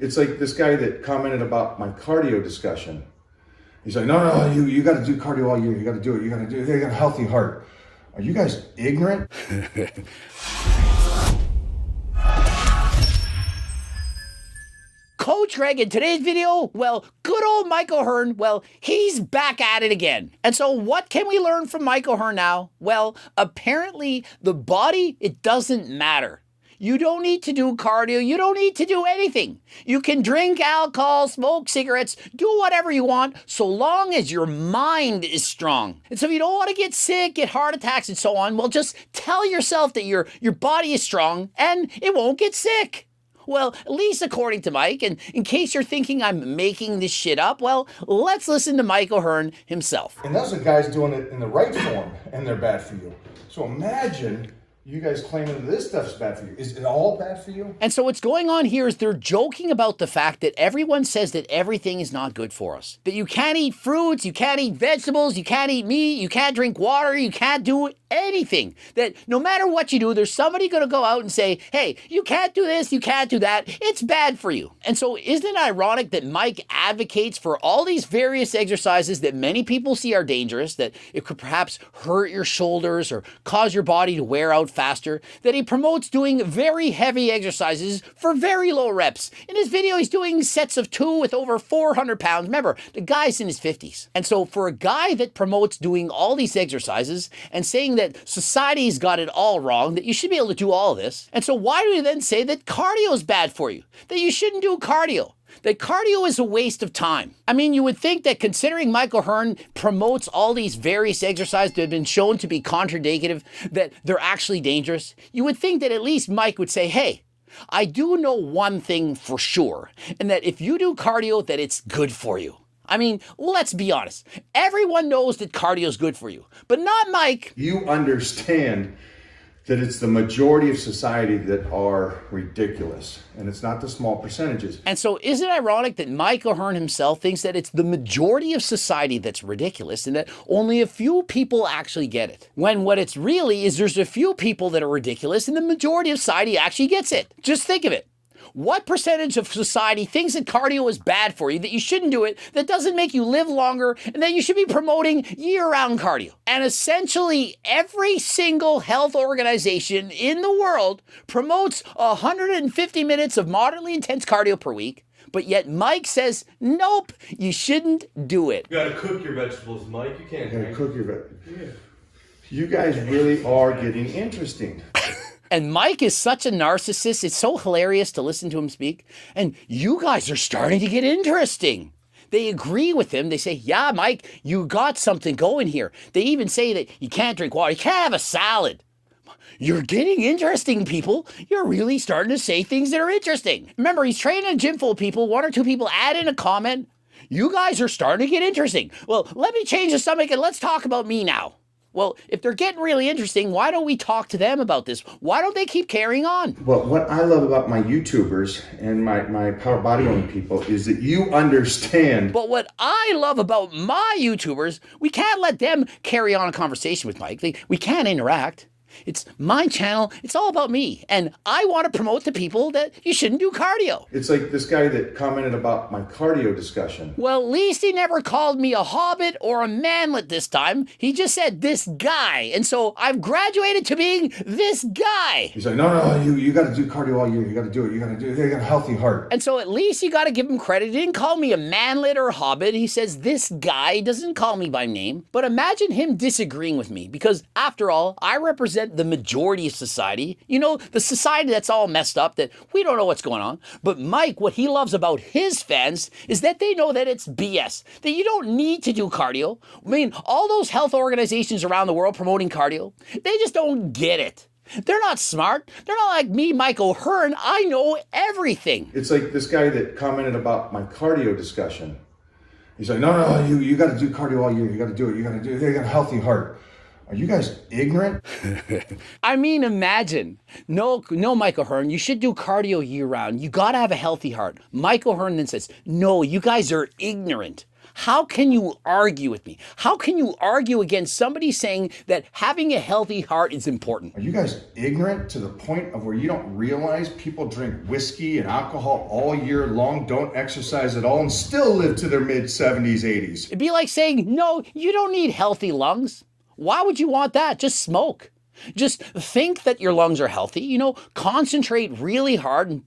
It's like this guy that commented about my cardio discussion. He's like, no, you got to do cardio all year. You got to do it. You got a healthy heart. Are you guys ignorant? Coach Greg, in today's video, well, good old Mike O'Hearn, well, he's back at it again. And so what can we learn from Mike O'Hearn now? Well, apparently the body, it doesn't matter. You don't need to do cardio. You don't need to do anything. You can drink alcohol, smoke cigarettes, do whatever you want, so long as your mind is strong. And so if you don't want to get sick, get heart attacks and so on, well, just tell yourself that your body is strong and it won't get sick. Well, at least according to Mike, and in case you're thinking I'm making this shit up, well, let's listen to Mike O'Hearn himself. And those are guys doing it in the right form, and they're bad for you. So imagine you guys claiming that this stuff's bad for you. Is it all bad for you? And so what's going on here is they're joking about the fact that everyone says that everything is not good for us. That you can't eat fruits, you can't eat vegetables, you can't eat meat, you can't drink water, you can't do anything. That no matter what you do, there's somebody going to go out and say, hey, you can't do this, you can't do that. It's bad for you. And so isn't it ironic that Mike advocates for all these various exercises that many people see are dangerous, that it could perhaps hurt your shoulders or cause your body to wear out faster, that he promotes doing very heavy exercises for very low reps. In his video, he's doing sets of 2 with over 400 pounds. Remember, the guy's in his 50s. And so for a guy that promotes doing all these exercises and saying that society's got it all wrong, that you should be able to do all of this, and so why do you then say that cardio is bad for you? That you shouldn't do cardio? That cardio is a waste of time. I mean, you would think that considering Mike O'Hearn promotes all these various exercises that have been shown to be contradictive, that they're actually dangerous, you would think that at least Mike would say, hey, I do know one thing for sure, and that if you do cardio, that it's good for you. I mean, let's be honest. Everyone knows that cardio is good for you, but not Mike. You understand that it's the majority of society that are ridiculous, and it's not the small percentages. And so isn't it ironic that Mike O'Hearn himself thinks that it's the majority of society that's ridiculous and that only a few people actually get it? When what it's really is there's a few people that are ridiculous and the majority of society actually gets it. Just think of it. What percentage of society thinks that cardio is bad for you, that you shouldn't do it, that doesn't make you live longer, and that you should be promoting year-round cardio? And essentially every single health organization in the world promotes 150 minutes of moderately intense cardio per week, but yet Mike says, nope, you shouldn't do it. You gotta cook your vegetables, Mike. You can't drink. Cook your vegetables. You guys really are getting interesting. And Mike is such a narcissist. It's so hilarious to listen to him speak. And you guys are starting to get interesting. They agree with him. They say, yeah, Mike, you got something going here. They even say that you can't drink water. You can't have a salad. You're getting interesting, people. You're really starting to say things that are interesting. Remember, he's training a gym full of people. 1 or 2 people add in a comment. You guys are starting to get interesting. Well, let me change the subject and let's talk about me now. Well, if they're getting really interesting, why don't we talk to them about this? Why don't they keep carrying on? Well, what I love about my YouTubers and my power bodybuilding people is that you understand. But what I love about my YouTubers, we can't let them carry on a conversation with Mike. We can't interact. It's my channel. It's all about me. And I want to promote to people that you shouldn't do cardio. It's like this guy that commented about my cardio discussion. Well, at least he never called me a hobbit or a manlet this time. He just said this guy. And so I've graduated to being this guy. He's like, no, you got to do cardio all year. You got to do it. You got a healthy heart. And so at least you got to give him credit. He didn't call me a manlet or a hobbit. He says this guy. He doesn't call me by name. But imagine him disagreeing with me because after all, I represent the majority of society. You know, the society that's all messed up, that we don't know what's going on. But Mike, what he loves about his fans is that they know that it's BS, that you don't need to do cardio. I mean, all those health organizations around the world promoting cardio, they just don't get it. They're not smart. They're not like me, Mike O'Hearn. I know everything. It's like this guy that commented about my cardio discussion. He's like, no, you got to do cardio all year. You got to do it. You got a healthy heart. Are you guys ignorant? I mean, imagine. No, Mike O'Hearn, you should do cardio year round. You got to have a healthy heart. Mike O'Hearn then says, no, you guys are ignorant. how can you argue with me? How can you argue against somebody saying that having a healthy heart is important? Are you guys ignorant to the point of where you don't realize people drink whiskey and alcohol all year long, don't exercise at all, and still live to their mid-70s, 80s? It'd be like saying, no, you don't need healthy lungs. Why would you want that? Just smoke. Just think that your lungs are healthy, concentrate really hard and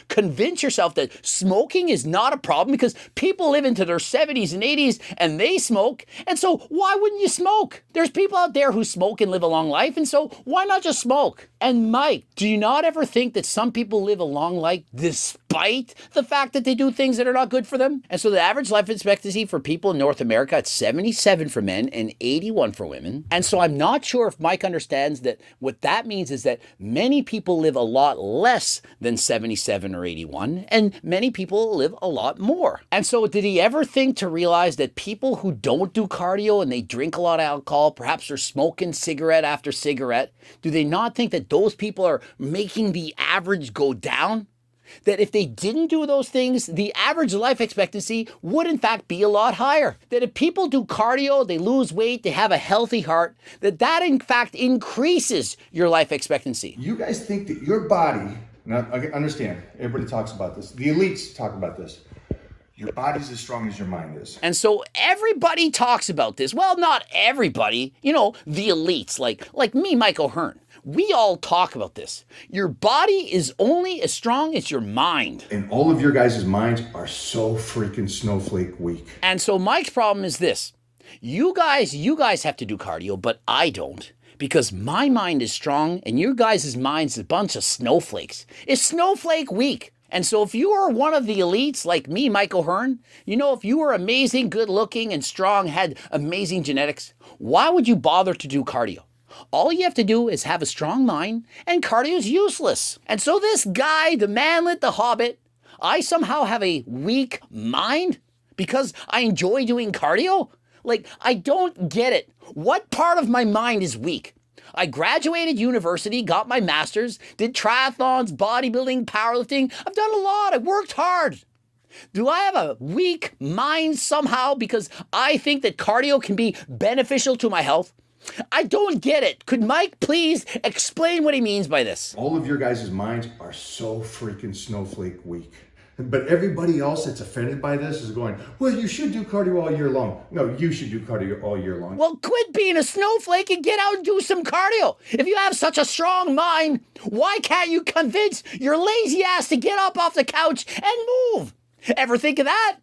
convince yourself that smoking is not a problem because people live into their 70s and 80s and they smoke. And so why wouldn't you smoke? There's people out there who smoke and live a long life. And so why not just smoke? And Mike, do you not ever think that some people live a long life despite the fact that they do things that are not good for them? And so the average life expectancy for people in North America, it's 77 for men and 81 for women. And so I'm not sure if Mike understands that what that means is that many people live a lot less than 77 or 81, and many people live a lot more. And so did he ever think to realize that people who don't do cardio and they drink a lot of alcohol, perhaps they're smoking cigarette after cigarette, do they not think that those people are making the average go down? That if they didn't do those things, the average life expectancy would in fact be a lot higher. That if people do cardio, they lose weight, they have a healthy heart, that in fact increases your life expectancy. You guys think that your body, now I understand, everybody talks about this, the elites talk about this, your body's as strong as your mind is. And so everybody talks about this. Well, not everybody, the elites, like me, Mike O'Hearn. We all talk about this. Your body is only as strong as your mind. And all of your guys' minds are so freaking snowflake weak. And so Mike's problem is this. You guys have to do cardio, but I don't. Because my mind is strong and your guys' mind's a bunch of snowflakes. It's snowflake weak. And so if you are one of the elites like me, Mike O'Hearn, if you were amazing, good looking and strong, had amazing genetics, why would you bother to do cardio? All you have to do is have a strong mind, and cardio is useless. And so this guy, the manlet, the hobbit, I somehow have a weak mind because I enjoy doing cardio? I don't get it. What part of my mind is weak? I graduated university, got my master's, did triathlons, bodybuilding, powerlifting. I've done a lot. I worked hard. Do I have a weak mind somehow because I think that cardio can be beneficial to my health? I don't get it. Could Mike please explain what he means by this? All of your guys' minds are so freaking snowflake weak. But everybody else that's offended by this is going, well, you should do cardio all year long. No, you should do cardio all year long. Well, quit being a snowflake and get out and do some cardio. If you have such a strong mind, why can't you convince your lazy ass to get up off the couch and move? Ever think of that?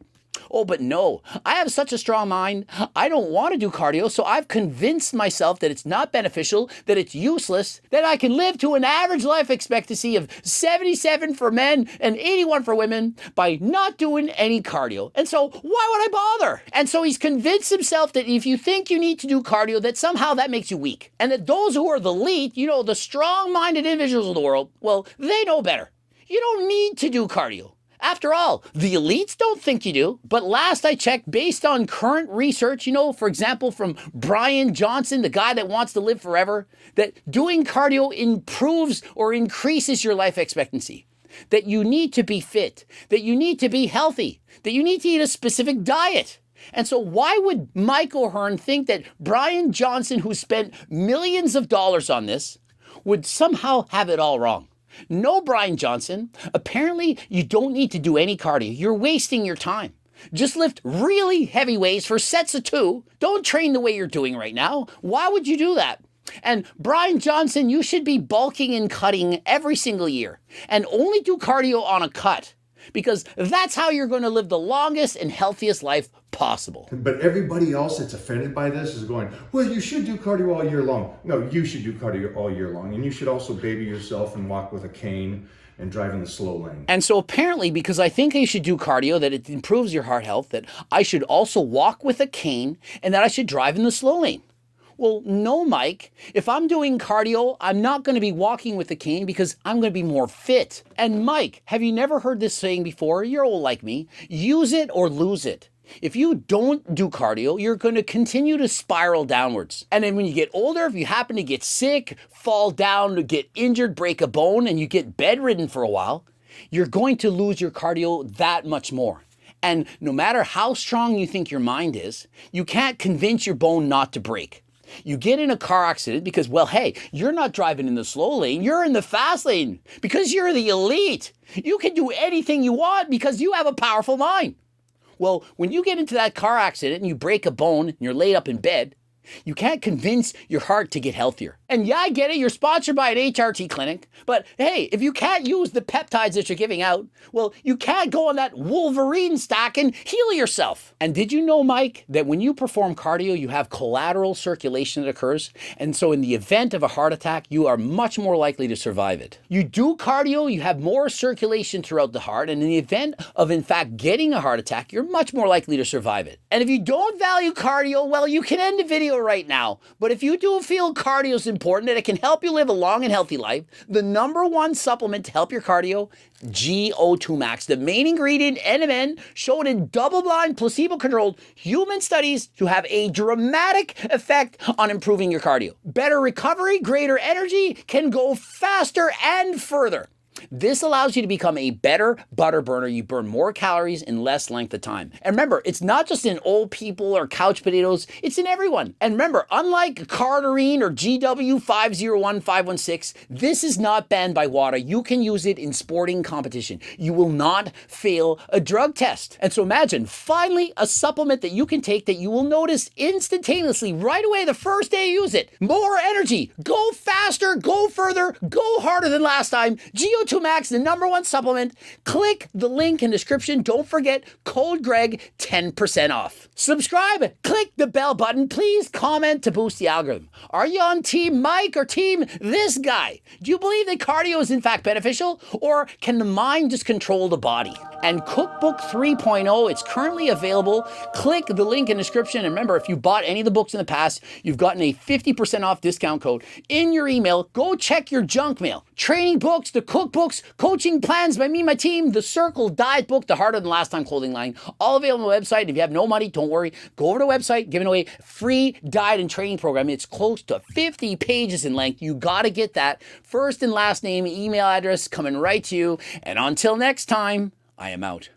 Oh, but no, I have such a strong mind. I don't want to do cardio, so I've convinced myself that it's not beneficial, that it's useless, that I can live to an average life expectancy of 77 for men and 81 for women by not doing any cardio. And so why would I bother? And so he's convinced himself that if you think you need to do cardio, that somehow that makes you weak. And that those who are the elite, the strong-minded individuals of the world, well, they know better. You don't need to do cardio. After all, the elites don't think you do. But last I checked, based on current research, for example, from Brian Johnson, the guy that wants to live forever, that doing cardio improves or increases your life expectancy. That you need to be fit, that you need to be healthy, that you need to eat a specific diet. And so why would Mike O'Hearn think that Brian Johnson, who spent millions of dollars on this, would somehow have it all wrong? No, Brian Johnson. Apparently, you don't need to do any cardio. You're wasting your time. Just lift really heavy weights for sets of 2. Don't train the way you're doing right now. Why would you do that? And Brian Johnson, you should be bulking and cutting every single year and only do cardio on a cut because that's how you're going to live the longest and healthiest life possible. But everybody else that's offended by this is going, well, you should do cardio all year long. No, you should do cardio all year long. And you should also baby yourself and walk with a cane and drive in the slow lane. And so apparently, because I think I should do cardio, that it improves your heart health, that I should also walk with a cane and that I should drive in the slow lane. Well, no, Mike. If I'm doing cardio, I'm not going to be walking with the cane because I'm going to be more fit. And Mike, have you never heard this saying before? You're old like me. Use it or lose it. If you don't do cardio, you're going to continue to spiral downwards. And then when you get older, if you happen to get sick, fall down, get injured, break a bone, and you get bedridden for a while, you're going to lose your cardio that much more. And no matter how strong you think your mind is, you can't convince your bone not to break. You get in a car accident because, well, hey, you're not driving in the slow lane, you're in the fast lane because you're the elite. You can do anything you want because you have a powerful mind. Well, when you get into that car accident and you break a bone and you're laid up in bed, you can't convince your heart to get healthier. And yeah, I get it, you're sponsored by an HRT clinic, but hey, if you can't use the peptides that you're giving out, well, you can't go on that Wolverine stack and heal yourself. And did you know, Mike, that when you perform cardio, you have collateral circulation that occurs? And so in the event of a heart attack, you are much more likely to survive it. You do cardio, you have more circulation throughout the heart, and in the event of, in fact, getting a heart attack, you're much more likely to survive it. And if you don't value cardio, well, you can end the video right now. But if you do feel cardio is important and it can help you live a long and healthy life, the #1 supplement to help your cardio, GO2 Max, the main ingredient, NMN, shown in double-blind, placebo-controlled human studies to have a dramatic effect on improving your cardio. Better recovery, greater energy, can go faster and further. This allows you to become a better butter burner. You burn more calories in less length of time. And remember, it's not just in old people or couch potatoes, it's in everyone. And remember, unlike Cardarine or GW501516, this is not banned by WADA. You can use it in sporting competition. You will not fail a drug test. And so imagine, finally, a supplement that you can take that you will notice instantaneously right away the first day you use it. More energy, go faster, go further, go harder than last time. GO2 Max, the #1 supplement. Click the link in the description. Don't forget, code Greg, 10% off. Subscribe, click the bell button. Please comment to boost the algorithm. Are you on Team Mike or Team this guy? Do you believe that cardio is in fact beneficial, or can the mind just control the body? And Cookbook 3.0, it's currently available. Click the link in the description. And remember, if you bought any of the books in the past, you've gotten a 50% off discount code in your email. Go check your junk mail. Training books, the cookbooks, coaching plans by me and my team, the Circle Diet book, the Harder Than Last Time clothing line, all available on the website. If you have no money, don't worry. Go over to the website, giving away free diet and training program. It's close to 50 pages in length. You got to get that. First and last name, email address coming right to you. And until next time, I am out.